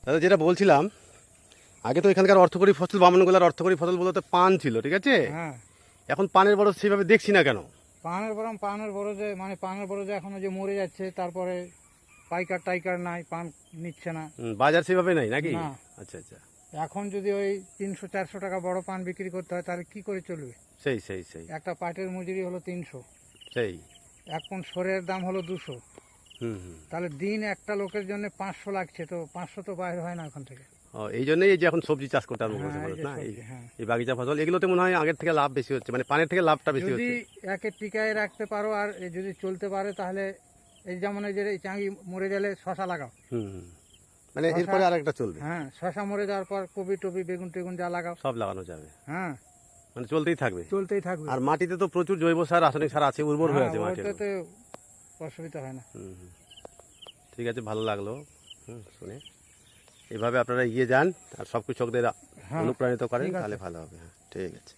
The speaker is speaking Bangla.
দাদা যেটা বলছিলাম, আগে তো এখানকার অর্থকরী ফসল বামনগোলার অর্থকরী ফসল বলতে পান ছিল, ঠিক আছে? হ্যাঁ, এখন পানের বরজ সেইভাবে দেখছি না কেন? পানের বরজে মানে পানের বরজে এখনো যে মরে যাচ্ছে, তারপরে পাইকার টাইকার নাই, পান নিচ্ছে না। বাজার সেভাবে নাই নাকি? না। আচ্ছা আচ্ছা, এখন যদি ওই 300-400 টাকা বড় পান বিক্রি করতে হয়, তাহলে কি করে চলবে? সেই সেই সেই একটা পাটের মজুরি হলো 300, সেই এক পণ সরের দাম হলো 200, হুম হুম। তাহলে দিন একটা লোকের জন্য 500 লাগছে, তো 500 তো বাইরে হয় না ওখান থেকে। ও, এই জন্যই এই যে এখন সবজি চাষ করতে আরম্ভ করছে হ্যাঁ, এই মানুষ যে না? এই সবজি, হ্যাঁ। এই বাগিচা ফসল এগুলোতে মনে হয় আগের থেকে লাভ বেশি হচ্ছে, মানে পানের থেকে লাভটা বেশি যদি হচ্ছে। একে টিকায় রাখতে পারো আর এ যদি চলতে পারে, তাহলে এই যেমন এই যে এই চাঙি মরে গেলে শশা লাগাও। হুম হুম। মানে শশা- এরপরে আরেকটা চলবে, হ্যাঁ, শশা মরে যাওয়ার পর কপি টপি বেগুন টেগুন যা লাগাও, সব লাগানো যাবে, হ্যাঁ, মানে চলতেই থাকবে। চলতেই থাকবে। আর মাটিতে তো প্রচুর জৈব সার রাসায়নিক সার আছে, উর্বর হয়ে আছে হ্যাঁ, মাটি। ওতে তো অসুবিধা হয় না। হুম হুম। ঠিক আছে, ভালো লাগলো শুনে। এভাবে আপনারা এগিয়ে যান আর সব কৃষকদের হ্যাঁ, অনুপ্রাণিত করেন, ঠিক আছে। তাহলে ভালো হবে। হ্যাঁ, ঠিক আছে।